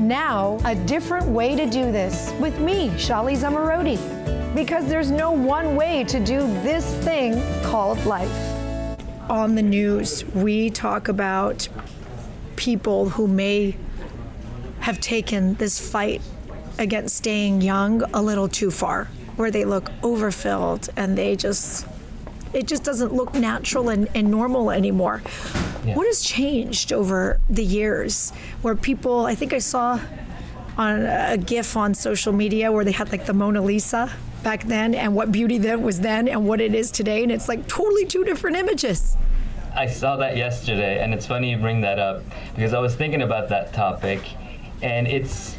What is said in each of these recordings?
Now, a different way to do this with me, Shali Zamarodi, because there's no one way to do this thing called life. On the news, we talk about people who may have taken this fight against staying young a little too far, where they look overfilled and it just doesn't look natural and normal anymore. Yeah. What has changed over the years where people, I think I saw on a GIF on social media where they had like the Mona Lisa back then and what beauty that was then and what it is today, and it's like totally two different images. I saw that yesterday, and it's funny you bring that up because I was thinking about that topic, and it's,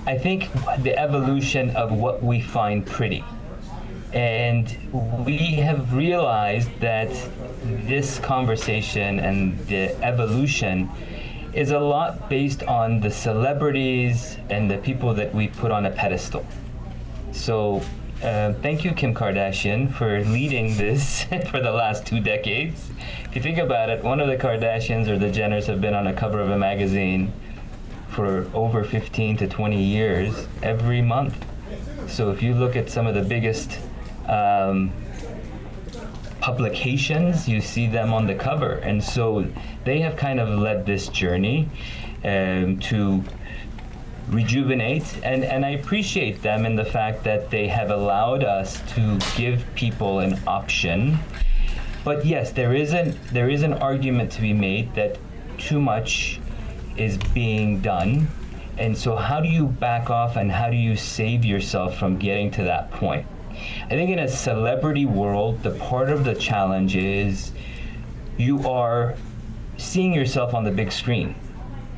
I think, the evolution of what we find pretty. And we have realized that this conversation and the evolution is a lot based on the celebrities and the people that we put on a pedestal. So thank you, Kim Kardashian, for leading this for the last 2 decades. If you think about it, one of the Kardashians or the Jenners have been on a cover of a magazine for over 15 to 20 years every month. So if you look at some of the biggest publications, you see them on the cover. And so they have kind of led this journey to rejuvenate, and I appreciate them in the fact that they have allowed us to give people an option. But yes, there is an argument to be made that too much is being done. And so how do you back off and how do you save yourself from getting to that point? I think in a celebrity world, the part of the challenge is you are seeing yourself on the big screen.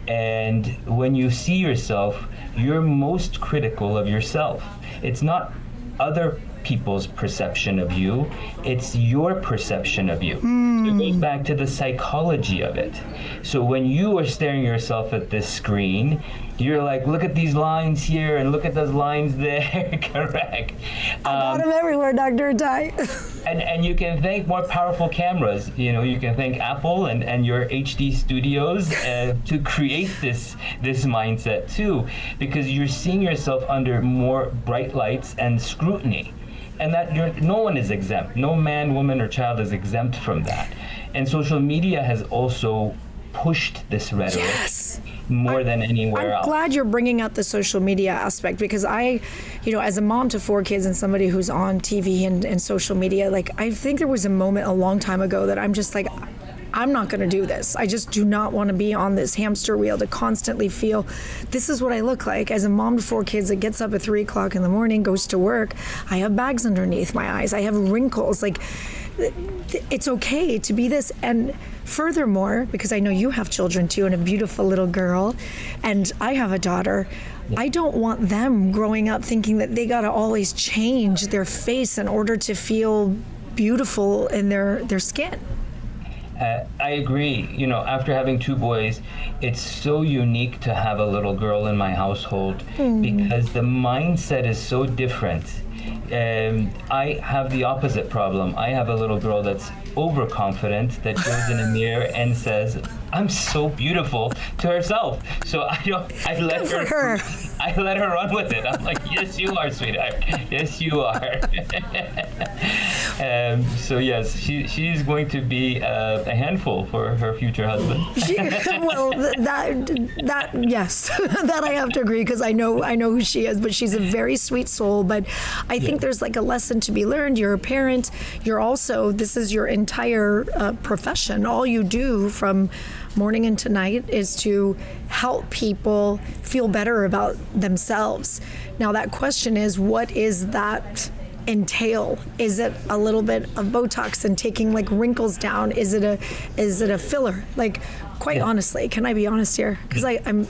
And when you see yourself, you're most critical of yourself. It's not other people's perception of you, it's your perception of you. So it goes back to the psychology of it. So when you are staring yourself at this screen, you're like, look at these lines here and look at those lines there. Correct. I got them everywhere, Dr. Ataii. and you can thank more powerful cameras. You know, you can thank Apple and your HD studios to create this mindset too, because you're seeing yourself under more bright lights and scrutiny. And that no one is exempt. No man, woman, or child is exempt from that. And social media has also pushed this rhetoric more than anywhere else. I'm glad you're bringing up the social media aspect, because I, as a mom to 4 kids and somebody who's on TV and social media, like, I think there was a moment a long time ago that I'm just like, I'm not going to do this. I just do not want to be on this hamster wheel to constantly feel this is what I look like. As a mom to 4 kids that gets up at 3 o'clock in the morning, goes to work, I have bags underneath my eyes, I have wrinkles. Like, it's okay to be this. And furthermore, because I know you have children too and a beautiful little girl, and I have a daughter, I don't want them growing up thinking that they got to always change their face in order to feel beautiful in their skin. I agree. After having 2 boys, it's so unique to have a little girl in my household because the mindset is so different. I have the opposite problem. I have a little girl that's overconfident, that goes in a mirror and says, "I'm so beautiful," to herself. So I let her run with it. I'm like, "Yes, you are, sweetheart. Yes, you are." So yes, she's going to be a handful for her future husband. Well, that yes, that I have to agree, because I know who she is. But she's a very sweet soul. But I think there's like a lesson to be learned. You're a parent. You're also, this is your entire profession. All you do from morning into night is to help people feel better about themselves. Now that question is, what is that entail? Is it a little bit of Botox and taking like wrinkles down? Is it a filler? Like, quite honestly, can I be honest here? Because I'm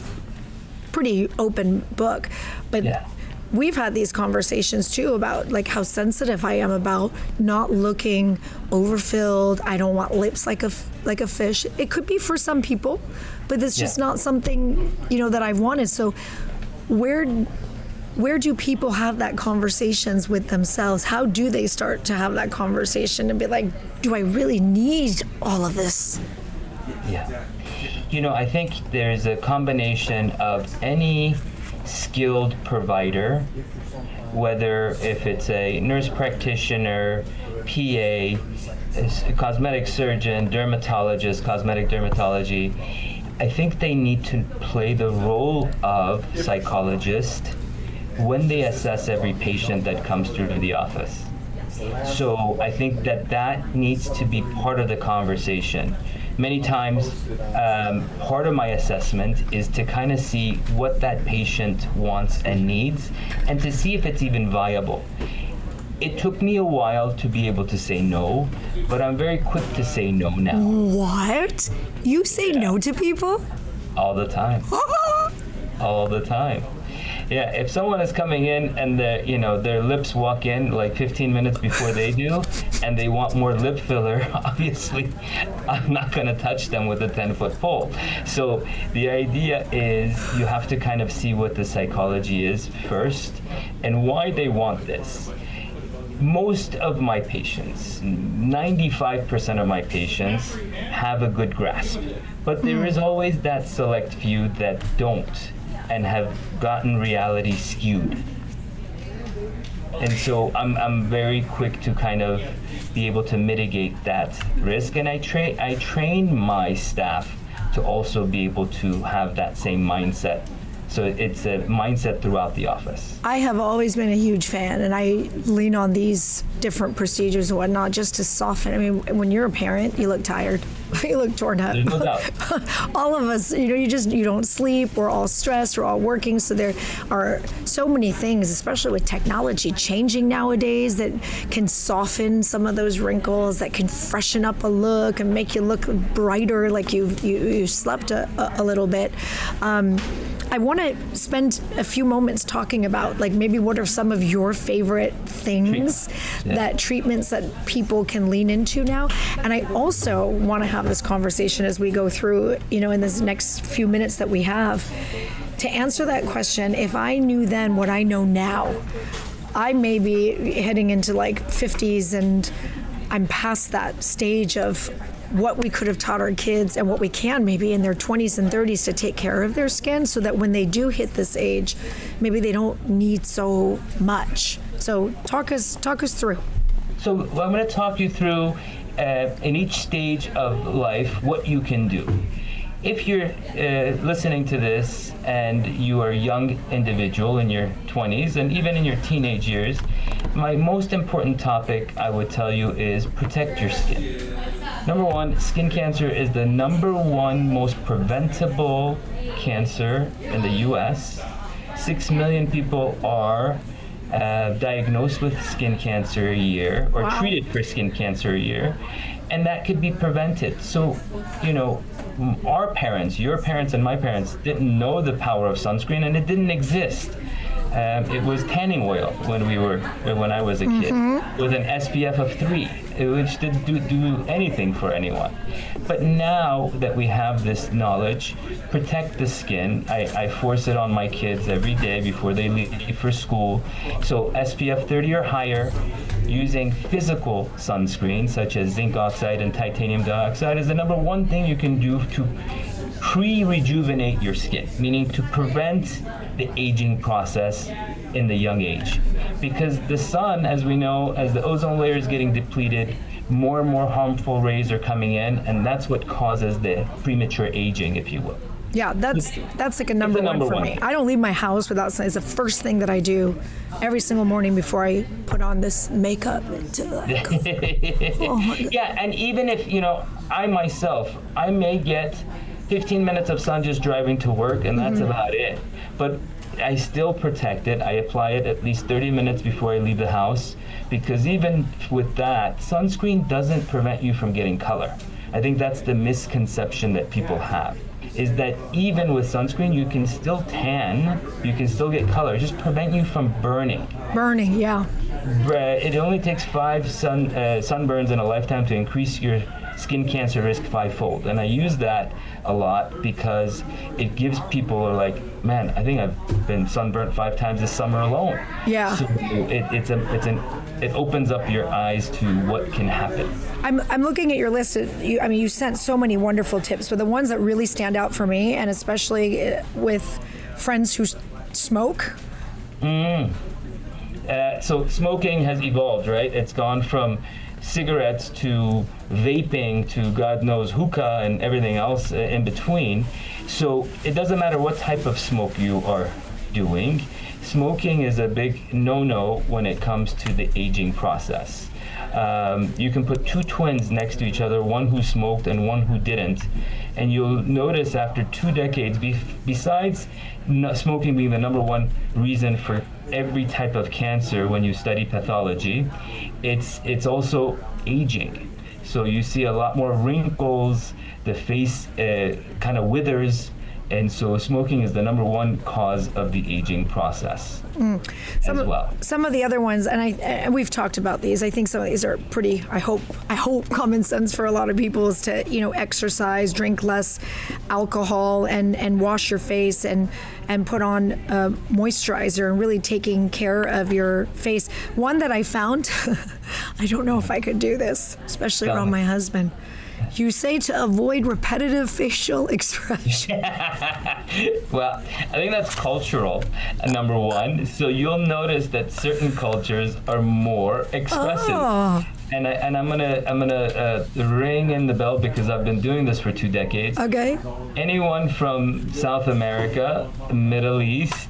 pretty open book, but we've had these conversations too about like how sensitive I am about not looking overfilled. I don't want lips like a fish. It could be for some people, but it's just not something that I've wanted. So where do people have that conversations with themselves? How do they start to have that conversation and be like, do I really need all of this? Yeah. I think there's a combination of any skilled provider, whether if it's a nurse practitioner, PA, cosmetic surgeon, dermatologist, cosmetic dermatology. I think they need to play the role of psychologist when they assess every patient that comes through to the office. So I think that needs to be part of the conversation. Many times, part of my assessment is to kind of see what that patient wants and needs, and to see if it's even viable. It took me a while to be able to say no, but I'm very quick to say no now. What? You say no to people? All the time. All the time. Yeah, if someone is coming in and their lips walk in like 15 minutes before they do, and they want more lip filler, obviously, I'm not going to touch them with a 10-foot pole. So the idea is you have to kind of see what the psychology is first and why they want this. Most of my patients, 95% of my patients, have a good grasp. But there is always that select few that don't and have gotten reality skewed. And so I'm very quick to kind of be able to mitigate that risk. And I train my staff to also be able to have that same mindset. So it's a mindset throughout the office. I have always been a huge fan, and I lean on these different procedures and whatnot just to soften. I mean, when you're a parent, you look tired. You look torn up. There's no doubt. All of us, you don't sleep. We're all stressed. We're all working. So there are so many things, especially with technology changing nowadays, that can soften some of those wrinkles, that can freshen up a look and make you look brighter, like you slept a little bit. I want to spend a few moments talking about, like, maybe what are some of your favorite things, treatments that people can lean into now. And I also want to have this conversation as we go through, in this next few minutes that we have, to answer that question. If I knew then what I know now, I may be heading into like 50s and I'm past that stage of what we could have taught our kids and what we can maybe in their 20s and 30s to take care of their skin, so that when they do hit this age, maybe they don't need so much. So talk us through. So I'm going to talk you through in each stage of life what you can do. If you're listening to this and you are a young individual in your 20s and even in your teenage years, my most important topic I would tell you is protect your skin. Number one, skin cancer is the number one most preventable cancer in the U.S. 6 million people are diagnosed with skin cancer a year, or treated for skin cancer a year, and that could be prevented. So, our parents, your parents and my parents didn't know the power of sunscreen, and it didn't exist. It was tanning oil when I was a kid, with an SPF of 3, which didn't do anything for anyone. But now that we have this knowledge, protect the skin. I force it on my kids every day before they leave for school. So SPF 30 or higher, using physical sunscreen such as zinc oxide and titanium dioxide is the number one thing you can do to pre-rejuvenate your skin, meaning to prevent the aging process in the young age. Because the sun, as we know, as the ozone layer is getting depleted, more and more harmful rays are coming in, and that's what causes the premature aging, if you will. Yeah, that's like a number one for me. I don't leave my house without sun. It's the first thing that I do every single morning before I put on this makeup. Yeah, and even if, I myself, I may get 15 minutes of sun just driving to work, and that's about it. But I still protect it. I apply it at least 30 minutes before I leave the house, because even with that, sunscreen doesn't prevent you from getting color. I think that's the misconception that people have, is that even with sunscreen, you can still tan, you can still get color, it just prevent you from burning. Burning, yeah. It only takes 5 sunburns in a lifetime to increase your skin cancer risk fivefold. And I use that a lot because it gives people are like, man, I think I've been sunburnt 5 times this summer alone. Yeah. So it opens up your eyes to what can happen. I'm looking at your list. You sent so many wonderful tips, but the ones that really stand out for me, and especially with friends who smoke. So smoking has evolved, right? It's gone from cigarettes to vaping to God knows hookah and everything else in between. So it doesn't matter what type of smoke you are doing. Smoking is a big no-no when it comes to the aging process. You can put 2 twins next to each other, one who smoked and one who didn't, and you'll notice after 2 decades, besides smoking being the number 1 reason for every type of cancer when you study pathology, it's also aging. So you see a lot more wrinkles, the face kind of withers, and so smoking is the number 1 cause of the aging process as well. Some of the other ones, and we've talked about these. I think some of these are pretty. I hope common sense for a lot of people is to exercise, drink less alcohol, and wash your face and put on moisturizer and really taking care of your face. One that I found, I don't know if I could do this, especially around my husband. You say to avoid repetitive facial expression. Well, I think that's cultural, number 1. So you'll notice that certain cultures are more expressive. Oh. And I'm gonna ring in the bell because I've been doing this for 2 decades. Okay. Anyone from South America, Middle East,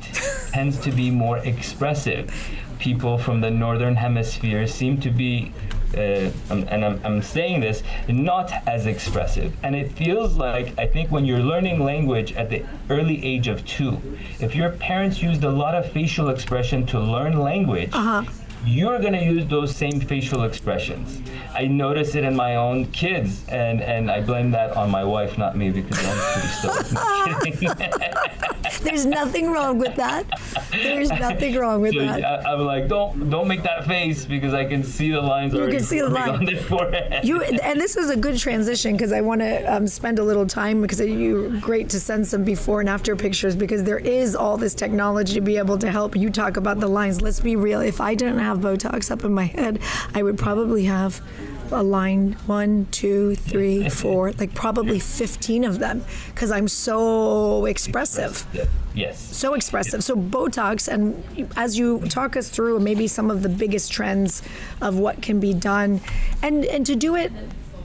tends to be more expressive. People from the Northern Hemisphere seem to be, I'm saying this, not as expressive. And it feels like, I think when you're learning language at the early age of 2, if your parents used a lot of facial expression to learn language, you're going to use those same facial expressions. I notice it in my own kids, and I blame that on my wife, not me, because I'm pretty stoic. No, kidding. There's nothing wrong with that. There's nothing wrong with that. I'm like, don't make that face because I can see the lines You already can see the line on their forehead. And this is a good transition because I want to spend a little time because you're great to send some before and after pictures because there is all this technology to be able to help you talk about the lines. Let's be real. If I didn't have Botox up in my head, I would probably have a line 1, 2, 3, 4, like probably 15 of them because I'm so expressive. Yes. So expressive. So Botox, and as you talk us through maybe some of the biggest trends of what can be done and to do it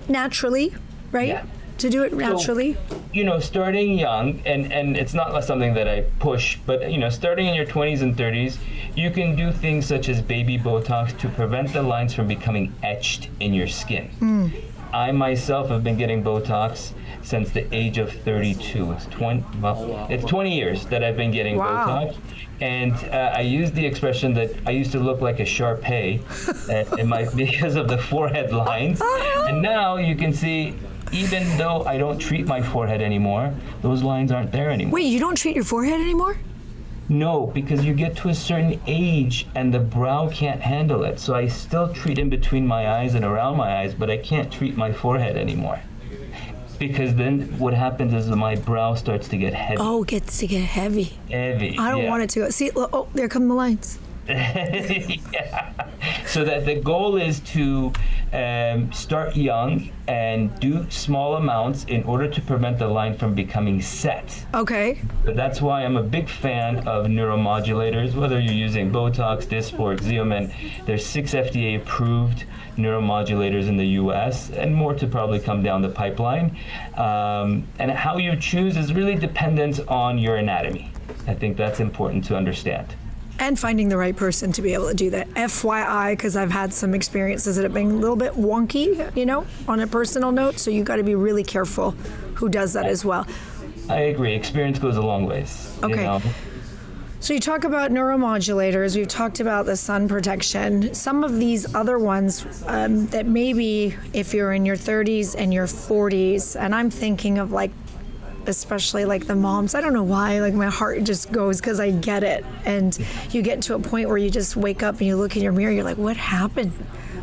naturally, right? Yeah. To do it naturally. So, starting young, and it's not something that I push, but, starting in your 20s and 30s, you can do things such as baby Botox to prevent the lines from becoming etched in your skin. I myself have been getting Botox since the age of 32. It's 20 years that I've been getting Botox. And I use the expression that I used to look like a Shar-Pei because of the forehead lines. And now you can see, even though I don't treat my forehead anymore, those lines aren't there anymore. Wait, you don't treat your forehead anymore? No, because you get to a certain age and the brow can't handle it. So I still treat in between my eyes and around my eyes, but I can't treat my forehead anymore. Because then what happens is my brow starts to get heavy. Oh, it gets to get heavy. Heavy. I don't want it to go. See, there come the lines. Yeah. So that the goal is to start young and do small amounts in order to prevent the line from becoming set. Okay. But that's why I'm a big fan of neuromodulators, whether you're using Botox, Dysport, Xeomin. There's 6 FDA approved neuromodulators in the US and more to probably come down the pipeline. And how you choose is really dependent on your anatomy. I think that's important to understand. And finding the right person to be able to do that. FYI, because I've had some experiences that have been a little bit wonky, on a personal note. So you got to be really careful who does that as well. I agree. Experience goes a long ways. Okay. So you talk about neuromodulators. We've talked about the sun protection. Some of these other ones that maybe if you're in your 30s and your 40s, and I'm thinking of especially the moms. I don't know why, my heart just goes because I get it. And you get to a point where you just wake up and you look in your mirror, you're like, what happened?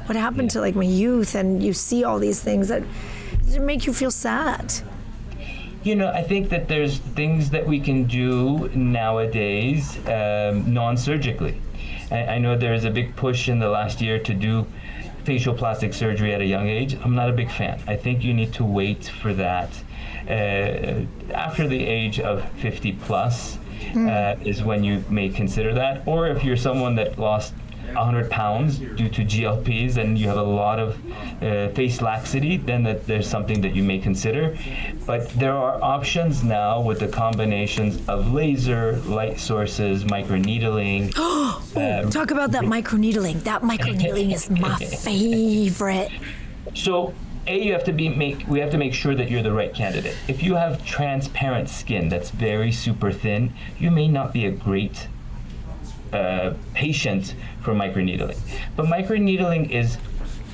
What happened to my youth? And you see all these things that make you feel sad? I think that there's things that we can do nowadays non-surgically. I know there's a big push in the last year to do facial plastic surgery at a young age. I'm not a big fan. I think you need to wait for that after the age of 50 plus is when you may consider that. Or if you're someone that lost 100 pounds due to GLPs and you have a lot of face laxity, then there's something that you may consider. But there are options now with the combinations of laser, light sources, microneedling. Talk about that microneedling. That microneedling is my favorite. So, we have to make sure that you're the right candidate. If you have transparent skin that's very super thin, you may not be a great patient for microneedling. But microneedling is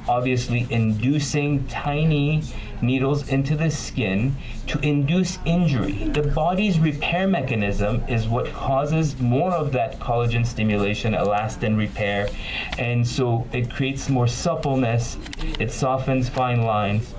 obviously inducing tiny needles into the skin to induce injury. The body's repair mechanism is what causes more of that collagen stimulation, elastin repair, and so it creates more suppleness, it softens fine lines,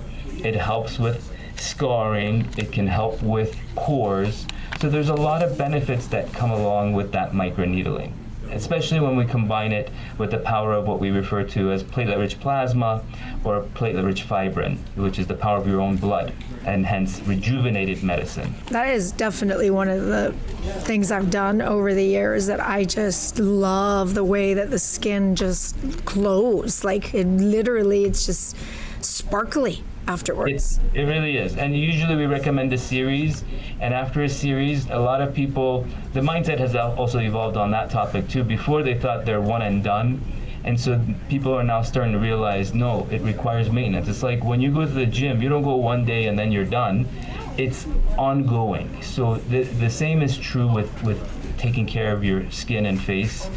it helps with scarring, it can help with pores. So there's a lot of benefits that come along with that microneedling, especially when we combine it with the power of what we refer to as platelet-rich plasma or platelet-rich fibrin, which is the power of your own blood, and hence rejuvenated medicine. That is definitely one of the things I've done over the years, that I just love the way that the skin just glows. Like it's just sparkly afterwards. It really is. And usually we recommend a series, and after a series, a lot of people, the mindset has also evolved on that topic too. Before they thought they're one and done, and so people are now starting to realize, no, it requires maintenance. It's like when you go to the gym, you don't go one day and then you're done. It's ongoing. So the same is true with taking care of your skin and face.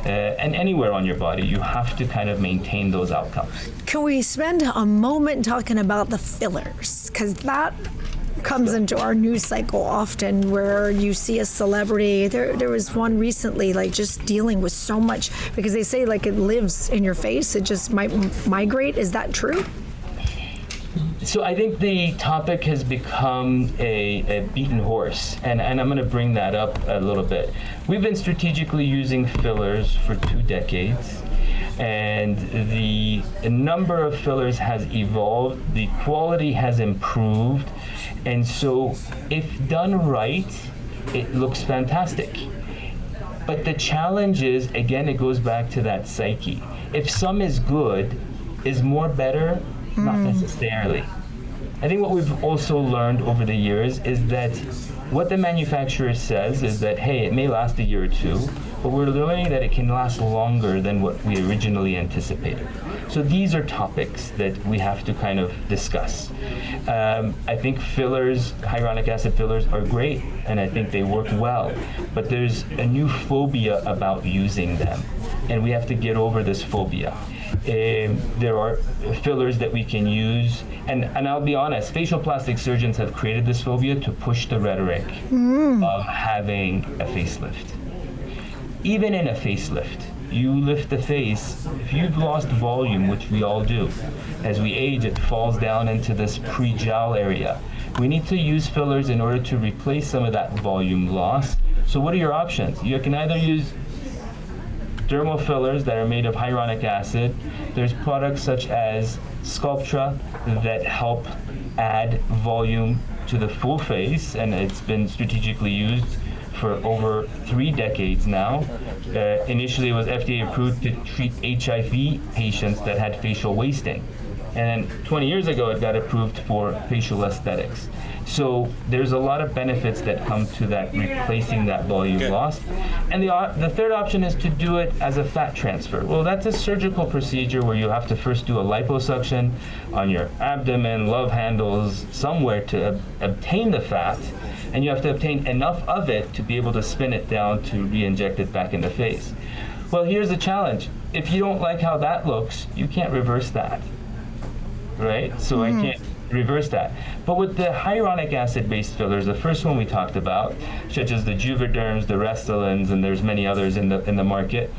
And anywhere on your body, you have to kind of maintain those outcomes. Can we spend a moment talking about the fillers? Because that comes into our news cycle often, where you see a celebrity. There was one recently, like just dealing with so much, because they say like it lives in your face, it just might migrate. Is that true? So I think the topic has become a beaten horse, and I'm going to bring that up a little bit. We've been strategically using fillers for 2 decades, and the number of fillers has evolved, the quality has improved, and so if done right, it looks fantastic. But the challenge is, again, it goes back to that psyche. If some is good, is more better? Not necessarily. I think what we've also learned over the years is that what the manufacturer says is that, hey, it may last a year or 2, but we're learning that it can last longer than what we originally anticipated. So these are topics that we have to kind of discuss. I think fillers, hyaluronic acid fillers, are great, and I think they work well, but there's a new phobia about using them, and we have to get over this phobia. There are fillers that we can use, and I'll be honest, facial plastic surgeons have created this phobia to push the rhetoric of having a facelift. Even in a facelift, you lift the face, if you've lost volume, which we all do, as we age, it falls down into this pre-jowl area. We need to use fillers in order to replace some of that volume loss. So what are your options? You can either use dermal fillers that are made of hyaluronic acid. There's products such as Sculptra that help add volume to the full face, and it's been strategically used for over 3 decades now. Initially, it was FDA approved to treat HIV patients that had facial wasting. And then 20 years ago, it got approved for facial aesthetics. So there's a lot of benefits that come to that, replacing that volume loss. And the third option is to do it as a fat transfer. Well, that's a surgical procedure where you have to first do a liposuction on your abdomen, love handles, somewhere to obtain the fat. And you have to obtain enough of it to be able to spin it down to re-inject it back in the face. Well, here's the challenge. If you don't like how that looks, you can't reverse that, right? So I can't reverse that. But with the hyaluronic acid-based fillers, the first one we talked about, such as the Juvederms, the Restylans, and there's many others in the market,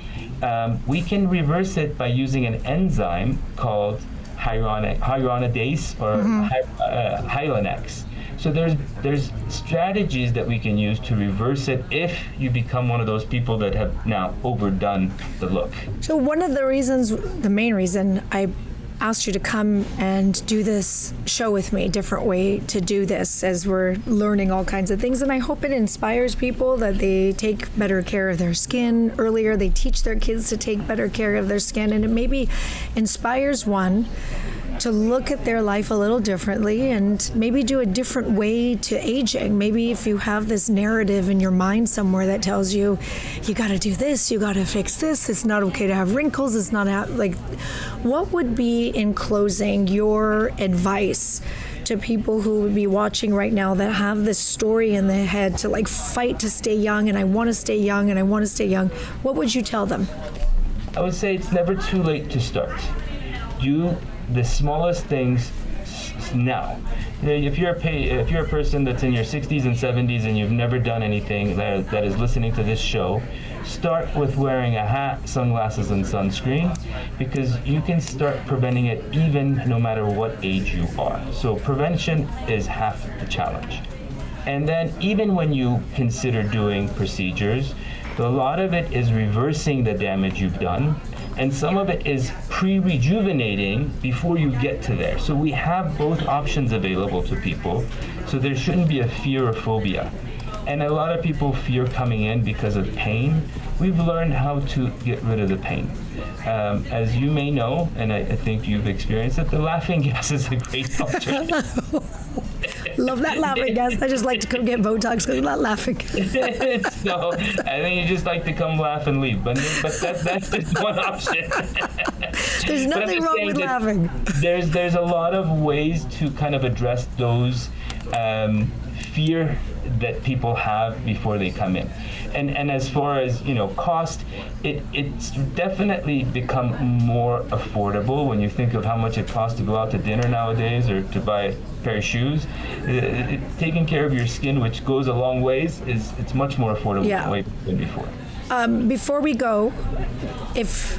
we can reverse it by using an enzyme called hyaluronidase or Hylenex. So there's strategies that we can use to reverse it if you become one of those people that have now overdone the look. So one of the reasons, the main reason I asked you to come and do this show with me, different way to do this as we're learning all kinds of things. And I hope it inspires people that they take better care of their skin earlier. They teach their kids to take better care of their skin. And it maybe inspires one to look at their life a little differently and maybe do a different way to aging. Maybe if you have this narrative in your mind somewhere that tells you, you got to do this, you got to fix this, it's not okay to have wrinkles, it's not like, what would be, in closing, your advice to people who would be watching right now that have this story in their head to like fight to stay young, and I want to stay young and I want to stay young? What would you tell them? I would say it's never too late to start. Do the smallest things now. If you're a person that's in your 60s and 70s and you've never done anything that is listening to this show, start with wearing a hat, sunglasses, and sunscreen, because you can start preventing it even no matter what age you are. So prevention is half the challenge. And then even when you consider doing procedures, a lot of it is reversing the damage you've done, and some of it is pre-rejuvenating before you get to there. So we have both options available to people, so there shouldn't be a fear or phobia. And a lot of people fear coming in because of pain. We've learned how to get rid of the pain. As you may know, and I think you've experienced it, the laughing gas is a great alternative. Love that laughing gas. I just like to come get Botox because I'm not laughing. So I think you just like to come laugh and leave, but that's just one option. There's nothing wrong with laughing. There's a lot of ways to kind of address those fear that people have before they come in. And as far as, cost, it's definitely become more affordable when you think of how much it costs to go out to dinner nowadays or to buy a pair of shoes. Taking care of your skin, which goes a long ways, it's much more affordable way than before. Before we go, if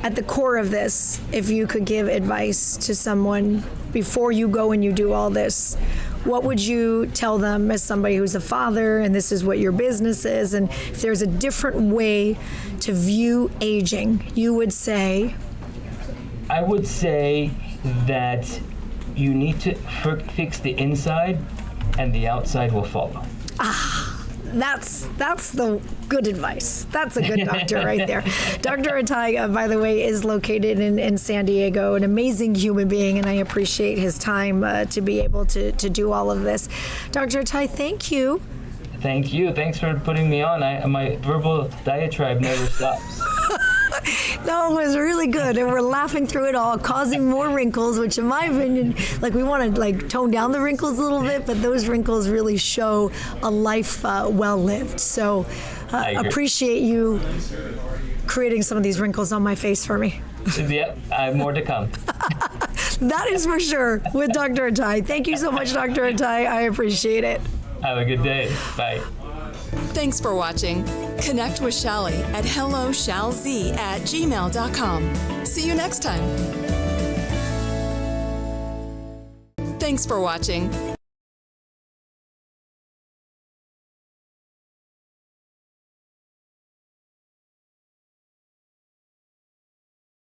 at the core of this, if you could give advice to someone before you go and you do all this, what would you tell them as somebody who's a father and this is what your business is, and if there's a different way to view aging, you would say? I would say that you need to fix the inside and the outside will follow. That's the good advice. That's a good doctor right there. Dr. Ataii, by the way, is located in San Diego, an amazing human being, and I appreciate his time to be able to do all of this. Dr. Ataii, thank you. Thank you. Thanks for putting me on. My verbal diatribe never stops. No, it was really good, and we're laughing through it all, causing more wrinkles, which in my opinion, we want to tone down the wrinkles a little bit, but those wrinkles really show a life well lived. So appreciate you creating some of these wrinkles on my face for me. Yep, I have more to come. That is for sure, with Dr. Ataii. Thank you so much, Dr. Ataii. I appreciate it. Have a good day. Bye. Thanks for watching. Connect with Shally at helloshalz@gmail.com. See you next time. Thanks for watching.